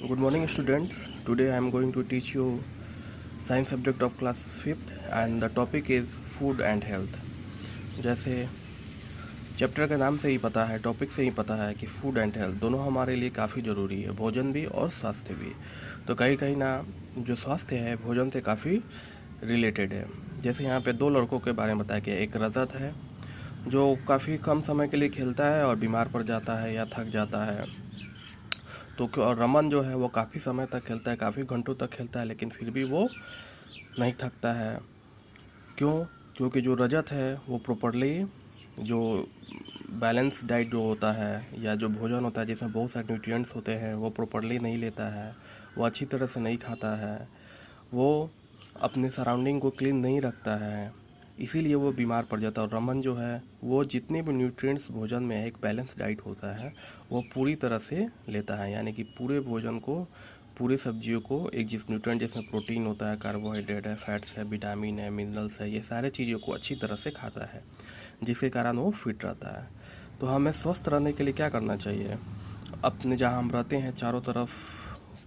Good morning, students. Today I am going to teach you science subject of class 5th and the topic is food and health. जैसे chapter के नाम से ही पता है, topic से ही पता है कि फूड एंड हेल्थ दोनों हमारे लिए काफ़ी ज़रूरी है, भोजन भी और स्वास्थ्य भी। तो कहीं कहीं ना जो स्वास्थ्य है भोजन से काफ़ी रिलेटेड है। जैसे यहाँ पे दो लड़कों के बारे में बताया गया। एक रजत है जो काफ़ी कम समय के लिए खेलता है और बीमार पड़ जाता है या थक जाता है। तो और रमन जो है वो काफ़ी समय तक खेलता है, काफ़ी घंटों तक खेलता है, लेकिन फिर भी वो नहीं थकता है। क्यों? क्योंकि जो रजत है वो प्रॉपरली जो बैलेंस डाइट जो होता है या जो भोजन होता है जिसमें बहुत सारे न्यूट्रिएंट्स होते हैं वो प्रॉपरली नहीं लेता है, वो अच्छी तरह से नहीं खाता है, वो अपने सराउंडिंग को क्लीन नहीं रखता है, इसीलिए वो बीमार पड़ जाता है। और रमन जो है वो जितने भी न्यूट्रिएंट्स भोजन में एक बैलेंस डाइट होता है वो पूरी तरह से लेता है, यानी कि पूरे भोजन को, पूरी सब्जियों को, एक जिस न्यूट्रिएंट जिसमें प्रोटीन होता है, कार्बोहाइड्रेट है, फैट्स है, विटामिन है, मिनरल्स है, ये सारे चीज़ों को अच्छी तरह से खाता है, जिसके कारण वो फिट रहता है। तो हमें स्वस्थ रहने के लिए क्या करना चाहिए? अपने जहाँ हम रहते हैं चारों तरफ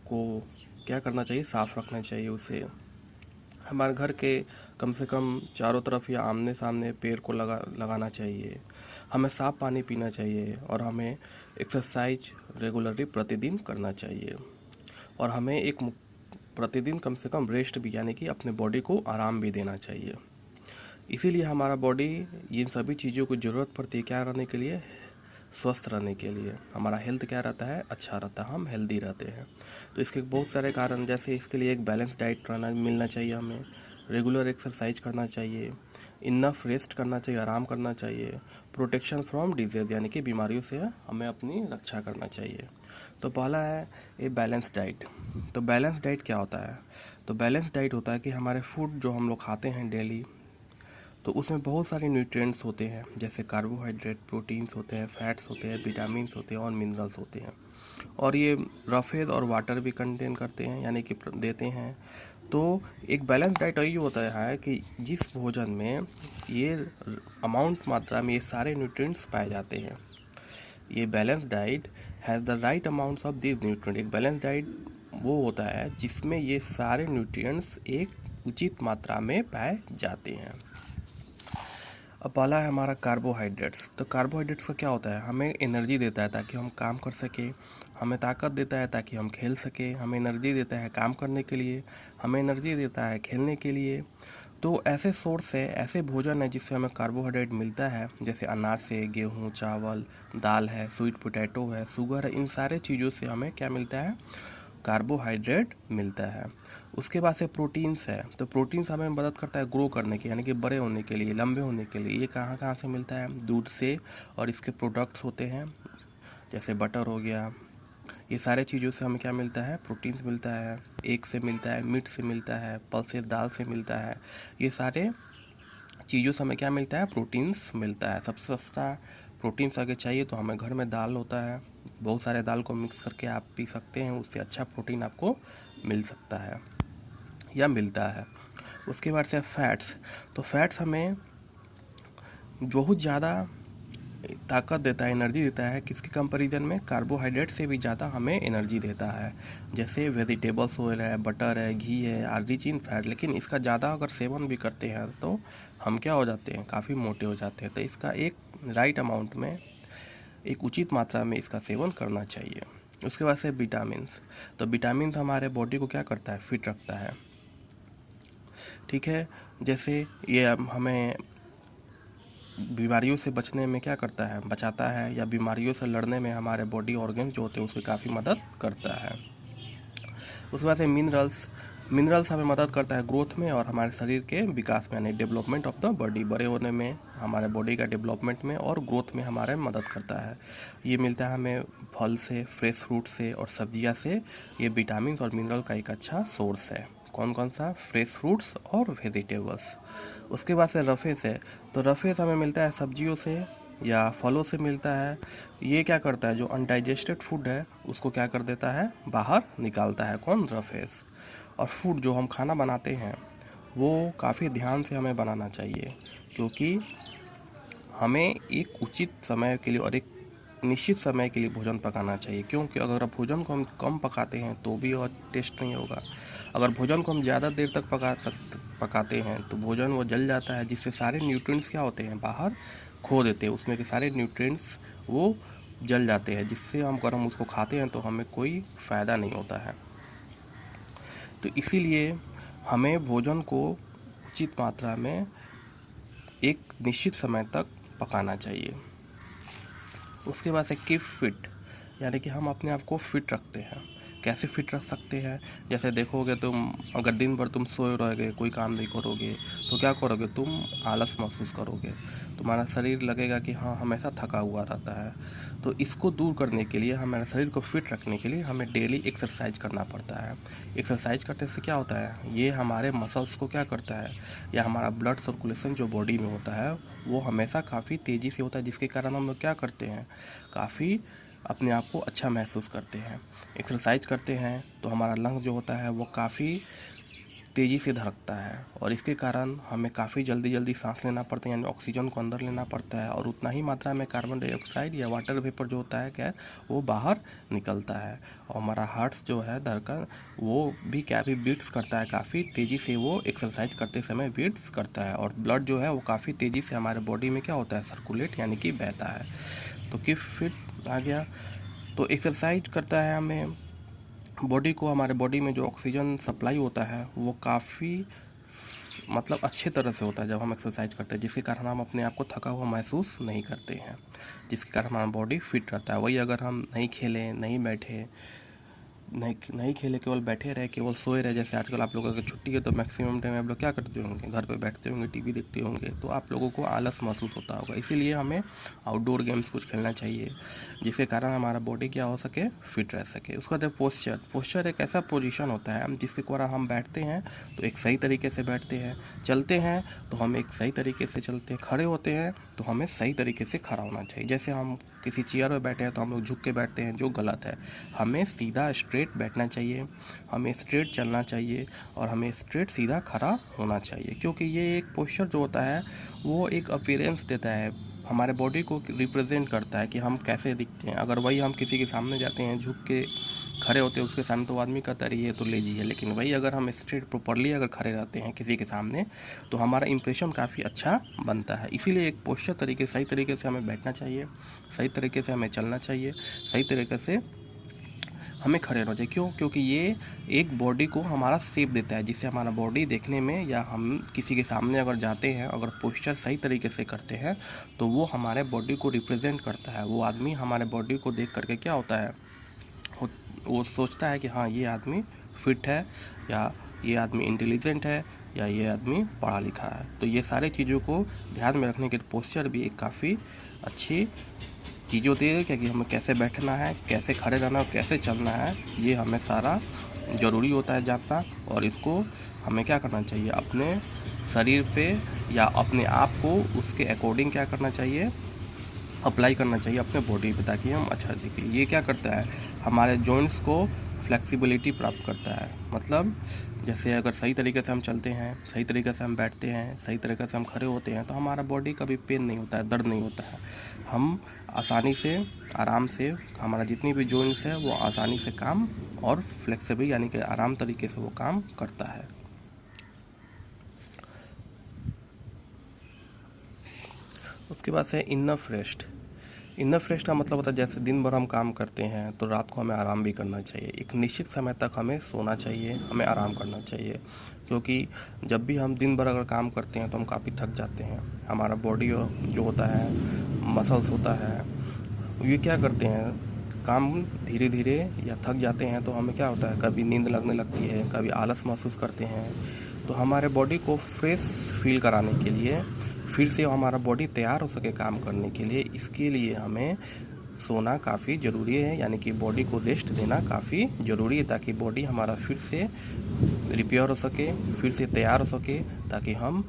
को क्या करना चाहिए? साफ़ रखना चाहिए उसे। हमारे घर के कम से कम चारों तरफ या आमने सामने पेड़ को लगाना चाहिए। हमें साफ़ पानी पीना चाहिए और हमें एक्सरसाइज रेगुलरली प्रतिदिन करना चाहिए। और हमें प्रतिदिन कम से कम रेस्ट भी, यानी कि अपने बॉडी को आराम भी देना चाहिए। इसीलिए हमारा बॉडी इन सभी चीज़ों की ज़रूरत पड़ती है क्या रहने के लिए? स्वस्थ रहने के लिए। हमारा हेल्थ क्या रहता है? अच्छा रहता है, हम हेल्दी रहते हैं। तो इसके बहुत सारे कारण, जैसे इसके लिए एक बैलेंस डाइट मिलना चाहिए, हमें रेगुलर एक्सरसाइज करना चाहिए, इनफ रेस्ट करना चाहिए, आराम करना चाहिए, प्रोटेक्शन फ्रॉम डिजीज़ यानी कि बीमारियों से हमें अपनी रक्षा करना चाहिए। तो पहला है ये बैलेंस डाइट। तो बैलेंस डाइट क्या होता है? तो बैलेंस डाइट होता है कि हमारे फूड जो हम लोग खाते हैं डेली, तो उसमें बहुत सारे न्यूट्रिएंट्स होते हैं, जैसे कार्बोहाइड्रेट, प्रोटीन्स होते हैं, फैट्स होते हैं, विटामिन्स होते हैं और मिनरल्स होते हैं। और ये रफेज और वाटर भी कंटेन करते हैं, यानी कि देते हैं। तो एक बैलेंस डाइट यही होता है कि जिस भोजन में ये अमाउंट मात्रा में ये सारे न्यूट्रिएंट्स पाए जाते हैं। ये balance diet has the right amounts of this nutrient. एक बैलेंस डाइट वो होता है जिसमें ये सारे न्यूट्रिएंट्स एक उचित मात्रा में पाए जाते हैं। अब पहला है हमारा कार्बोहाइड्रेट्स। तो कार्बोहाइड्रेट्स का क्या होता है? हमें एनर्जी देता है ताकि हम काम कर सकें, हमें ताकत देता है ताकि हम खेल सकें, हमें एनर्जी देता है काम करने के लिए, हमें एनर्जी देता है खेलने के लिए। तो ऐसे सोर्स है, ऐसे भोजन है जिससे हमें कार्बोहाइड्रेट मिलता है, जैसे अनाज से, गेहूँ, चावल, दाल है, स्वीट पोटैटो है, शुगर है, इन सारे चीज़ों से हमें क्या मिलता है? कार्बोहाइड्रेट मिलता है। उसके बाद से प्रोटीन्स है। तो प्रोटीन्स हमें मदद करता है ग्रो करने की, यानी कि बड़े होने के लिए, लंबे होने के लिए। ये कहाँ कहाँ से मिलता है? दूध से, और इसके प्रोडक्ट्स होते हैं जैसे बटर हो गया। ये सारे चीज़ों से हमें क्या मिलता है? प्रोटीन्स मिलता है। एग से मिलता है, मीट से मिलता है, पल्सेस दाल से मिलता है। ये सारे चीज़ों से हमें क्या मिलता है? प्रोटीन्स मिलता है। सबसे सस्ता प्रोटीन्स अगर चाहिए तो हमें घर में दाल होता है, बहुत सारे दाल को मिक्स करके आप पी सकते हैं, उससे अच्छा प्रोटीन आपको मिल सकता है या मिलता है। उसके बाद से फैट्स। तो फैट्स हमें बहुत ज़्यादा ताकत देता है, एनर्जी देता है, किसके कंपैरिजन में? कार्बोहाइड्रेट से भी ज़्यादा हमें एनर्जी देता है। जैसे वेजिटेबल्स ऑयल है, बटर है, घी है, आर रिच इन फैट। लेकिन इसका ज़्यादा अगर सेवन भी करते हैं तो हम क्या हो जाते हैं? काफ़ी मोटे हो जाते हैं। तो इसका एक राइट अमाउंट में, एक उचित मात्रा में इसका सेवन करना चाहिए। उसके बाद से विटामिन्स। तो विटामिन हमारे बॉडी को क्या करता है? फिट रखता है, ठीक है। जैसे ये हमें बीमारियों से बचने में क्या करता है? बचाता है, या बीमारियों से लड़ने में हमारे बॉडी ऑर्गन्स जो होते हैं उसकी काफ़ी मदद करता है। उसके बाद से मिनरल्स। मिनरल्स हमें मदद करता है ग्रोथ में और हमारे शरीर के विकास में, यानी डेवलपमेंट ऑफ द बॉडी, बड़े होने में, हमारे बॉडी का डेवलपमेंट में और ग्रोथ में हमारे मदद करता है। ये मिलता है हमें फल से, फ्रेश फ्रूट से और सब्जियां से। ये विटामिन और मिनरल का एक अच्छा सोर्स है। कौन कौन सा? फ्रेश फ्रूट्स और वेजिटेबल्स। उसके बाद से रफेस है। तो रफेस हमें मिलता है सब्जियों से या फलों से मिलता है। ये क्या करता है? जो अनडाइजेस्टेड फूड है उसको क्या कर देता है? बाहर निकालता है। कौन? रफेस। और फूड जो हम खाना बनाते हैं वो काफ़ी ध्यान से हमें बनाना चाहिए, क्योंकि हमें एक उचित समय के लिए और एक निश्चित समय के लिए भोजन पकाना चाहिए, क्योंकि अगर भोजन को हम कम पकाते हैं तो भी और टेस्ट नहीं होगा। अगर भोजन को हम ज़्यादा देर तक पकाते हैं तो भोजन वो जल जाता है, जिससे सारे न्यूट्रिएंट्स क्या होते हैं, बाहर खो देते हैं, उसमें के सारे न्यूट्रिएंट्स वो जल जाते हैं, जिससे अगर हम उसको खाते हैं तो हमें कोई फ़ायदा नहीं होता है। तो इसीलिए हमें भोजन को उचित मात्रा में एक निश्चित समय तक पकाना चाहिए। उसके बाद से कीप फिट, यानी कि हम अपने आप को फिट रखते हैं। कैसे फिट रख सकते हैं? जैसे देखोगे तुम, अगर दिन भर तुम सोए रहोगे, कोई काम नहीं करोगे, तो क्या करोगे, तुम आलस महसूस करोगे, तुम्हारा शरीर लगेगा कि हाँ हमेशा थका हुआ रहता है। तो इसको दूर करने के लिए, हमारे शरीर को फिट रखने के लिए हमें डेली एक्सरसाइज करना पड़ता है। एक्सरसाइज करने से क्या होता है, ये हमारे मसल्स को क्या करता है, या हमारा ब्लड सर्कुलेशन जो बॉडी में होता है वो हमेशा काफ़ी तेज़ी से होता है, जिसके कारण हम लोग क्या करते हैं, काफ़ी अपने आप को अच्छा महसूस करते हैं। एक्सरसाइज करते हैं तो हमारा लंग जो होता है वो काफ़ी तेज़ी से धड़कता है, और इसके कारण हमें काफ़ी जल्दी सांस लेना पड़ता है, यानी ऑक्सीजन को अंदर लेना पड़ता है, और उतना ही मात्रा में कार्बन डाइऑक्साइड या वाटर वेपर जो होता है क्या, वो बाहर निकलता है। और हमारा हार्ट जो है धड़कन, वो भी बीट्स करता है काफ़ी तेज़ी से, वो एक्सरसाइज करते समय बीट्स करता है, और ब्लड जो है वो काफ़ी तेज़ी से हमारे बॉडी में क्या होता है, सर्कुलेट यानी कि बहता है। तो कीप फिट आ गया। तो एक्सरसाइज करता है हमें बॉडी को, हमारे बॉडी में जो ऑक्सीजन सप्लाई होता है वो काफ़ी मतलब अच्छे तरह से होता है जब हम एक्सरसाइज करते हैं, जिसके कारण हम अपने आप को थका हुआ महसूस नहीं करते हैं, जिसके कारण हमारा बॉडी फिट रहता है। वही अगर हम नहीं खेलें, नहीं बैठे, नहीं खेले, केवल बैठे रहे, केवल सोए रहे, जैसे आजकल आप लोगों की छुट्टी है तो मैक्सिमम टाइम आप लोग क्या करते होंगे, घर पे बैठते होंगे, टीवी देखते होंगे, तो आप लोगों को आलस महसूस होता होगा। इसीलिए हमें आउटडोर गेम्स कुछ खेलना चाहिए, जिसके कारण हमारा बॉडी क्या हो सके, फिट रह सके। उसके बाद पोस्चर एक ऐसा पोजीशन होता है जिसके द्वारा हम बैठते हैं तो एक सही तरीके से बैठते हैं, चलते हैं तो हम एक सही तरीके से चलते हैं, खड़े होते हैं तो हमें सही तरीके से खड़ा होना चाहिए। जैसे हम किसी चेयर में बैठे हैं तो हम लोग झुक के बैठते हैं, जो गलत है। हमें सीधा स्ट्रेट बैठना चाहिए, हमें स्ट्रेट चलना चाहिए, और हमें स्ट्रेट सीधा खड़ा होना चाहिए, क्योंकि ये एक पोस्चर जो होता है वो एक अपीयरेंस देता है, हमारे बॉडी को रिप्रेजेंट करता है कि हम कैसे दिखते हैं। अगर वही हम किसी के सामने जाते हैं, झुक के खड़े होते हैं उसके सामने, तो आदमी कहता है ये तो लेजी है, लेकिन वही अगर हम स्ट्रेट प्रॉपरली अगर खड़े रहते हैं किसी के सामने तो हमारा इंप्रेशन काफ़ी अच्छा बनता है। इसीलिए एक पोस्चर सही तरीके से हमें बैठना चाहिए, सही तरीके से हमें चलना चाहिए, सही तरीके से हमें खड़े रहना चाहिए। क्यों? क्योंकि ये एक बॉडी को हमारा शेप देता है, जिससे हमारा बॉडी देखने में, या हम किसी के सामने अगर जाते हैं, अगर पोस्चर सही तरीके से करते हैं तो वो हमारे बॉडी को रिप्रेजेंट करता है। वो आदमी हमारे बॉडी को देख करके क्या होता है, वो सोचता है कि हाँ ये आदमी फिट है, या ये आदमी इंटेलिजेंट है, या ये आदमी पढ़ा लिखा है। तो ये सारे चीज़ों को ध्यान में रखने के पोस्चर भी एक काफ़ी अच्छी चीज़ होती है, क्योंकि हमें कैसे बैठना है, कैसे खड़े रहना है, कैसे चलना है, ये हमें सारा ज़रूरी होता है जानना। और इसको हमें क्या करना चाहिए, अपने शरीर पे या अपने आप को उसके अकॉर्डिंग क्या करना चाहिए, अप्लाई करना चाहिए अपने बॉडी पे, ताकि हम अच्छा दिखें। ये क्या करता है, हमारे जॉइंट्स को फ्लेक्सिबिलिटी प्राप्त करता है। मतलब जैसे अगर सही तरीके से हम चलते हैं, सही तरीके से हम बैठते हैं, सही तरीके से हम खड़े होते हैं, तो हमारा बॉडी कभी पेन नहीं होता है, दर्द नहीं होता है। हम आसानी से, आराम से, हमारा जितनी भी जॉइंट्स है वो आसानी से काम और फ्लेक्सिबल यानी कि आराम तरीके से वो काम करता है। उसके बाद से इनफ रेस्ट का मतलब होता है, जैसे दिन भर हम काम करते हैं तो रात को हमें आराम भी करना चाहिए। एक निश्चित समय तक हमें सोना चाहिए, हमें आराम करना चाहिए, क्योंकि जब भी हम दिन भर अगर काम करते हैं तो हम काफ़ी थक जाते हैं। हमारा बॉडी जो होता है, मसल्स होता है, ये क्या करते हैं, काम धीरे धीरे या थक जाते हैं तो हमें क्या होता है, कभी नींद लगने लगती है, कभी आलस महसूस करते हैं। तो हमारे बॉडी को फ्रेश फील कराने के लिए, फिर से हमारा बॉडी तैयार हो सके काम करने के लिए, इसके लिए हमें सोना काफ़ी ज़रूरी है, यानी कि बॉडी को रेस्ट देना काफ़ी ज़रूरी है, ताकि बॉडी हमारा फिर से रिपेयर हो सके, फिर से तैयार हो सके, ताकि हम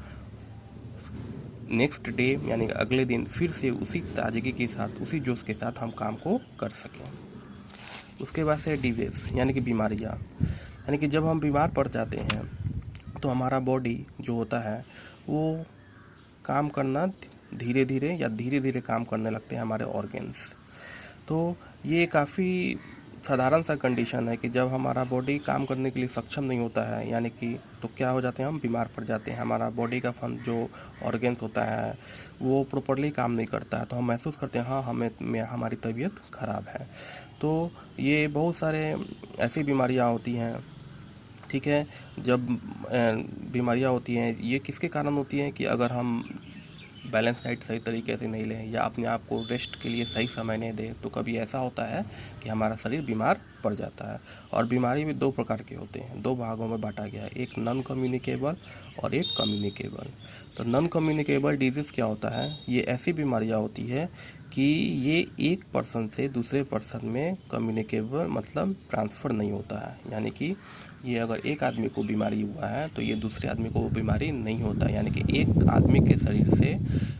नेक्स्ट डे यानी अगले दिन फिर से उसी ताजगी के साथ, उसी जोश के साथ हम काम को कर सकें। उसके बाद से डिजीज़ यानी कि बीमारियाँ, यानी कि जब हम बीमार पड़ जाते हैं तो हमारा बॉडी जो होता है वो काम करना धीरे धीरे काम करने लगते हैं, हमारे ऑर्गन्स। तो ये काफ़ी साधारण सा कंडीशन है कि जब हमारा बॉडी काम करने के लिए सक्षम नहीं होता है, यानी कि तो क्या हो जाते हैं, हम बीमार पड़ जाते हैं। हमारा बॉडी का जो ऑर्गेन्स होता है वो प्रॉपरली काम नहीं करता है, तो हम महसूस करते हैं हाँ हमारी तबीयत ख़राब है। तो ये बहुत सारे ऐसी बीमारियाँ होती हैं, ठीक है। जब बीमारियाँ होती हैं, ये किसके कारण होती हैं कि अगर हम बैलेंस डाइट सही तरीके से नहीं लें या अपने आप को रेस्ट के लिए सही समय नहीं दें, तो कभी ऐसा होता है कि हमारा शरीर बीमार पड़ जाता है। और बीमारी भी 2 प्रकार के होते हैं, 2 भागों में बांटा गया है, एक नॉन कम्युनिकेबल और एक कम्युनिकेबल। तो नॉन कम्युनिकेबल डिजीज़ क्या होता है, ये ऐसी बीमारियाँ होती है कि ये एक पर्सन से दूसरे पर्सन में कम्युनिकेबल मतलब ट्रांसफ़र नहीं होता है, यानी कि ये अगर एक आदमी को बीमारी हुआ है तो ये दूसरे आदमी को वो बीमारी नहीं होता, यानी कि एक आदमी के शरीर से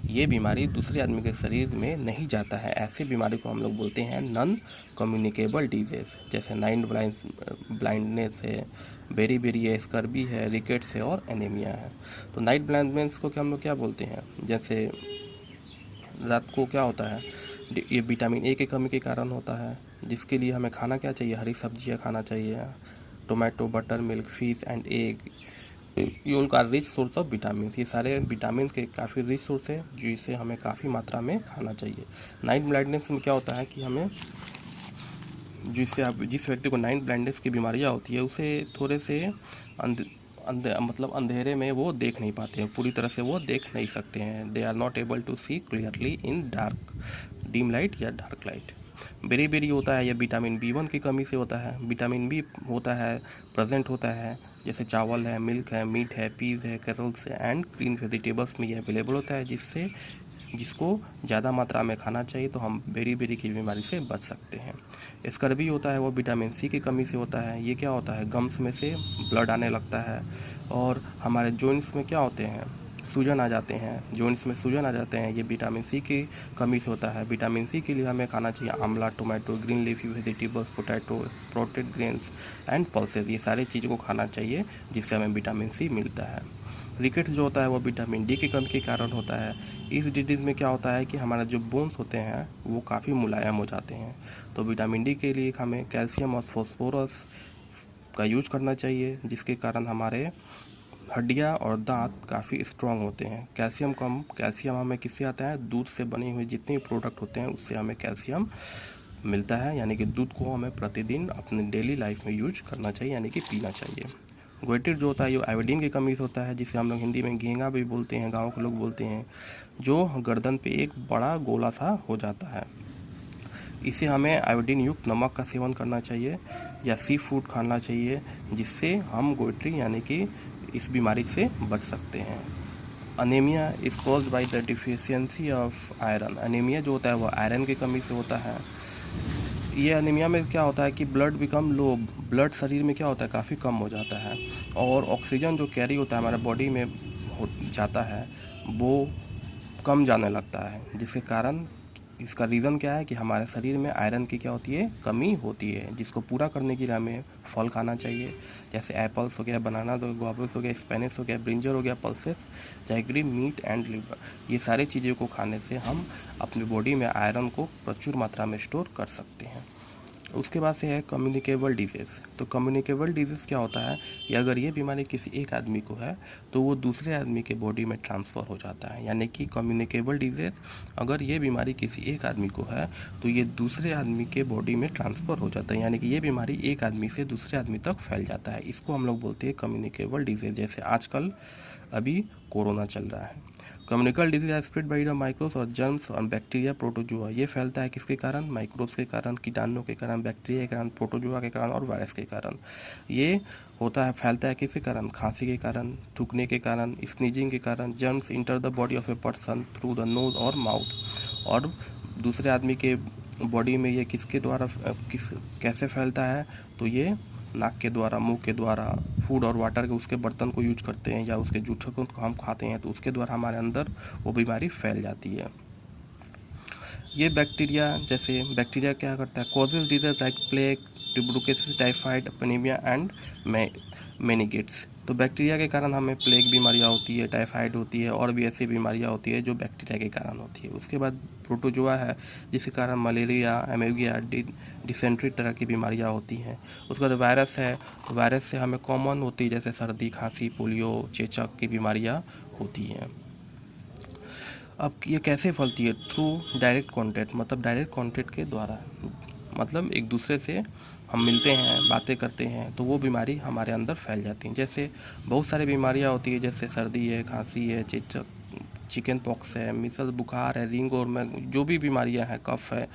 ये बीमारी दूसरे आदमी के शरीर में नहीं जाता है। ऐसी बीमारी को हम लोग बोलते हैं नॉन कम्युनिकेबल डिजीज़, जैसे नाइट ब्लाइंडनेस है, बेरी है, स्कर्बी है, रिकेट्स है और एनीमिया है। तो नाइट ब्लाइंडनेस को क्या हम लोग क्या बोलते हैं, जैसे रात को क्या होता है, ये विटामिन ए की कमी के कारण होता है, जिसके लिए हमें खाना क्या चाहिए, हरी सब्जियां खाना चाहिए, tomato, butter milk, fish and egg, ये उनका रिच सोर्स ऑफ विटामिन। ये सारे विटामिन के काफ़ी रिच सोर्स है जिसे हमें काफ़ी मात्रा में खाना चाहिए। नाइट ब्लाइंडनेस में क्या होता है कि हमें जिस व्यक्ति को नाइट ब्लाइंडनेस की बीमारियाँ होती है उसे थोड़े से मतलब अंधेरे में वो देख नहीं पाते हैं, पूरी तरह से वो देख नहीं सकते हैं। They are not able to see clearly in dark, dim light या डार्क लाइट। बेरी होता है, यह विटामिन B1 की कमी से होता है। विटामिन बी होता है, प्रेजेंट होता है, जैसे चावल है, मिल्क है, मीट है, पीज़ है, कैरल्स है एंड ग्रीन वेजिटेबल्स में ये अवेलेबल होता है, जिसको ज़्यादा मात्रा में खाना चाहिए, तो हम बेरी की बीमारी से बच सकते हैं। स्कर्वी होता है, वो विटामिन C की कमी से होता है। ये क्या होता है, गम्स में से ब्लड आने लगता है और हमारे जॉइंट्स में क्या होते हैं, सूजन आ जाते हैं, जॉइंट्स में सूजन आ जाते हैं, ये विटामिन C की कमी से होता है। विटामिन C के लिए हमें खाना चाहिए आंवला, tomato, green leafy vegetables, potato, sprouted grains and pulses, ये सारी चीज़ों को खाना चाहिए जिससे हमें विटामिन C मिलता है। रिकेट्स जो होता है वो विटामिन D की कमी के कारण होता है। इस डिजीज़ में क्या होता है कि हमारा जो बोन्स होते हैं वो काफ़ी मुलायम हो जाते हैं, तो विटामिन D के लिए हमें कैल्शियम और फॉस्फोरस का यूज करना चाहिए, जिसके कारण हमारे हड्डियाँ और दांत काफ़ी स्ट्रॉन्ग होते हैं। कैल्शियम हमें किससे आता है, दूध से बने हुए जितने प्रोडक्ट होते हैं उससे हमें कैल्शियम मिलता है, यानी कि दूध को हमें प्रतिदिन अपने डेली लाइफ में यूज करना चाहिए, यानी कि पीना चाहिए। गोइटिड जो होता है ये आयोडीन की कमी से होता है, जिसे हम लोग हिंदी में घेंगा भी बोलते हैं, गाँव के लोग बोलते हैं, जो गर्दन पे एक बड़ा गोला सा हो जाता है। इसे हमें आयोडीन युक्त नमक का सेवन करना चाहिए या सी फूड खाना चाहिए, जिससे हम गोइट्री यानी कि इस बीमारी से बच सकते हैं। Anaemia is caused by the deficiency of iron. Anaemia जो होता है वो आयरन की कमी से होता है। ये अनीमिया में क्या होता है कि ब्लड बिकम लो, ब्लड शरीर में क्या होता है काफ़ी कम हो जाता है और ऑक्सीजन जो कैरी होता है हमारे बॉडी में हो जाता है वो कम जाने लगता है, जिसके कारण इसका रीज़न क्या है कि हमारे शरीर में आयरन की क्या होती है, कमी होती है, जिसको पूरा करने के लिए हमें फल खाना चाहिए, जैसे एप्पल्स हो गया, बनाना हो गया, गुआवास हो गया, स्पेनिश हो गया, ब्रिंजल हो गया, pulses, jaggery, meat and liver. ये सारी चीज़ों को खाने से हम अपनी बॉडी में आयरन को प्रचुर मात्रा में स्टोर कर सकते हैं। उसके बाद से है कम्युनिकेबल डिजीज़। तो कम्युनिकेबल डिजीज़ क्या होता है कि अगर ये बीमारी किसी एक आदमी को है तो वो दूसरे आदमी के बॉडी में ट्रांसफ़र हो जाता है, यानी कि कम्युनिकेबल डिजीज़ अगर ये बीमारी किसी एक आदमी को है तो ये दूसरे आदमी के बॉडी में ट्रांसफ़र हो जाता है, यानी कि ये बीमारी एक आदमी से दूसरे आदमी तक फैल जाता है। इसको हम लोग बोलते हैं कम्युनिकेबल डिजीज़। जैसे आजकल अभी कोरोना चल रहा है, communicable disease spread by the microbes और जर्म्स और बैक्टीरिया, प्रोटोजुआ। ये फैलता है किसके कारण, माइक्रोब्स के कारण, कीटाणुओं के कारण, बैक्टीरिया के कारण, प्रोटोजुआ के कारण और वायरस के कारण। ये होता है, फैलता है किसके कारण, खांसी के कारण, थूकने के कारण, स्नीजिंग के कारण। Germs enter the body of a person through the nose और माउथ। और दूसरे आदमी के बॉडी में ये किसके द्वारा कैसे फैलता है, तो ये नाक के द्वारा, मुंह के द्वारा, फूड और वाटर के उसके बर्तन को यूज करते हैं या उसके जूठे को हम खाते हैं तो उसके द्वारा हमारे अंदर वो बीमारी फैल जाती है। ये बैक्टीरिया, जैसे बैक्टीरिया क्या करता है, causes disease like plague, tuberculosis, typhoid, anaemia and meningitis. तो बैक्टीरिया के कारण हमें प्लेग बीमारियाँ होती है, टाइफाइड होती है, और भी ऐसी बीमारियाँ होती है जो बैक्टीरिया के कारण होती है। उसके बाद प्रोटोजोआ है, जिसके कारण मलेरिया, एमीबिया, डिसेंट्री तरह की बीमारियाँ होती हैं। उसके बाद वायरस है, तो वायरस से हमें कॉमन होती है जैसे सर्दी, खांसी, पोलियो, चेचक की बीमारियाँ होती हैं। अब ये कैसे फैलती है? थ्रू डायरेक्ट कॉन्टैक्ट, मतलब डायरेक्ट कॉन्टैक्ट के द्वारा, मतलब एक दूसरे से हम मिलते हैं, बातें करते हैं, तो वो बीमारी हमारे अंदर फैल जाती है। जैसे बहुत सारी बीमारियां होती है, जैसे सर्दी है, खांसी है, चेचक, चिकन पॉक्स है, मीसल्स बुखार है, रिंग और में जो भी बीमारियां हैं, कफ है,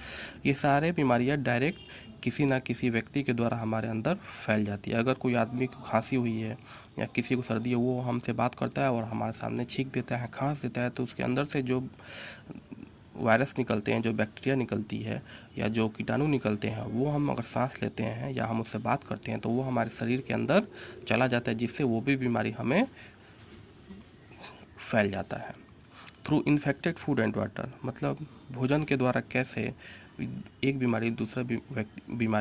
ये सारे बीमारियां डायरेक्ट किसी ना किसी व्यक्ति के द्वारा हमारे अंदर फैल जाती है। अगर कोई आदमी को खांसी हुई है या किसी को सर्दी है, वो हमसे बात करता है और हमारे सामने छींक देता है, खांस देता है, तो उसके अंदर से जो वायरस निकलते हैं, जो बैक्टीरिया निकलती है या जो कीटाणु निकलते हैं, वो हम अगर सांस लेते हैं या हम उससे बात करते हैं तो वो हमारे शरीर के अंदर चला जाता है, जिससे वो भी बीमारी हमें फैल जाता है। Through infected food and water, मतलब भोजन के द्वारा कैसे एक बीमारी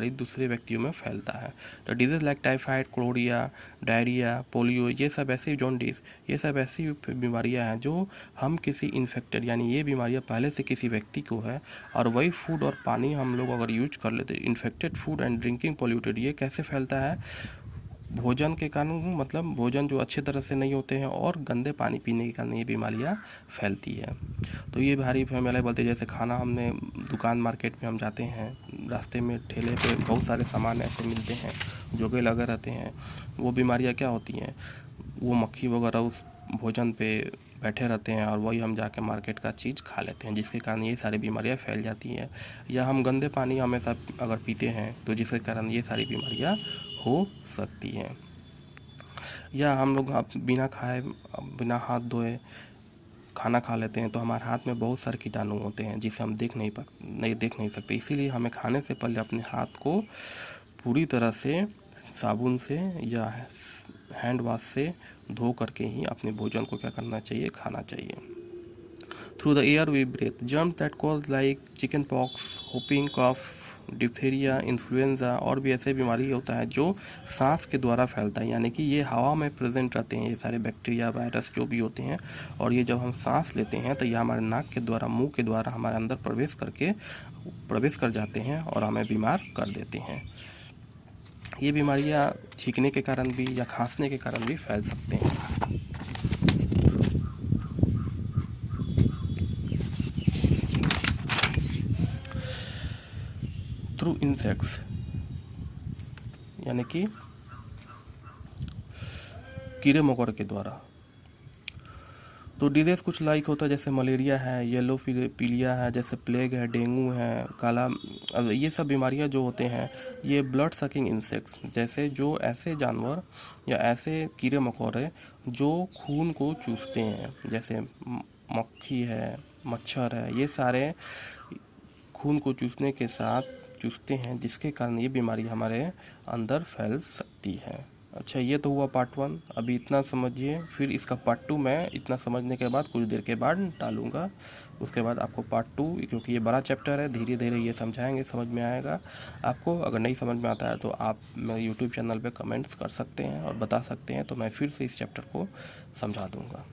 दूसरे व्यक्तियों में फैलता है। तो disease like typhoid, cholera, diarrhoea, polio, ये सब ऐसी जॉन्डिस, ये सब ऐसी बीमारियां हैं जो हम किसी इन्फेक्टेड, यानी ये बीमारियां पहले से किसी व्यक्ति को है और वही फूड और पानी हम लोग अगर यूज कर लेते, infected food and drinking polluted, ये कैसे फैलता है? भोजन के कारण, मतलब भोजन जो अच्छे तरह से नहीं होते हैं और गंदे पानी पीने के कारण ये बीमारियाँ फैलती है। तो ये भारी फैमिला बोलते हैं, जैसे खाना हमने दुकान मार्केट में हम जाते हैं, रास्ते में ठेले पे बहुत सारे सामान ऐसे मिलते हैं जो कि लगे रहते हैं, वो बीमारियाँ क्या होती हैं, वो मक्खी वगैरह उस भोजन पे बैठे रहते हैं और वही हम जाके मार्केट का चीज़ खा लेते हैं, जिसके कारण ये सारी बीमारियाँ फैल जाती हैं। या हम गंदे पानी हमेशा अगर पीते हैं तो जिसके कारण ये सारी बीमारियाँ हो सकती हैं। या हम लोग बिना खाए, बिना हाथ धोए खाना खा लेते हैं तो हमारे हाथ में बहुत सारे कीटाणु होते हैं जिसे हम देख नहीं सकते। इसीलिए हमें खाने से पहले अपने हाथ को पूरी तरह से साबुन से या हैंड वॉश से धो करके ही अपने भोजन को क्या करना चाहिए, खाना चाहिए। Through the air we breathe, germs that cause like chickenpox, whooping cough, diphtheria, influenza और भी ऐसे बीमारी होता है जो सांस के द्वारा फैलता है, यानी कि ये हवा में प्रेजेंट रहते हैं, ये सारे बैक्टीरिया, वायरस जो भी होते हैं, और ये जब हम सांस लेते हैं तो ये हमारे नाक के द्वारा, मुंह के द्वारा हमारे अंदर प्रवेश कर जाते हैं और हमें बीमार कर देते हैं। ये बीमारियाँ छींकने के कारण भी या खांसने के कारण भी फैल सकते हैं। थ्रू इंसेक्ट्स, यानी कि कीड़े मकोड़े के द्वारा। तो डिजीज़ कुछ लाइक होता है, जैसे मलेरिया है, येलो पीलिया है, जैसे प्लेग है, डेंगू है, काला, ये सब बीमारियां जो होते हैं ये ब्लड सकिंग इंसेक्ट्स, जैसे जो ऐसे जानवर या ऐसे कीड़े मकोड़े जो खून को चूसते हैं, जैसे मक्खी है, मच्छर है, ये सारे खून को चूसते हैं, जिसके कारण ये बीमारी हमारे अंदर फैल सकती है। अच्छा, ये तो हुआ पार्ट 1। अभी इतना समझिए, फिर इसका पार्ट 2 मैं इतना समझने के बाद कुछ देर के बाद डालूंगा। उसके बाद आपको पार्ट 2, क्योंकि ये बड़ा चैप्टर है, धीरे धीरे ये समझाएंगे, समझ में आएगा आपको। अगर नहीं समझ में आता है तो आप मेरे यूट्यूब चैनल पे कमेंट्स कर सकते हैं और बता सकते हैं, तो मैं फिर से इस चैप्टर को समझा दूँगा।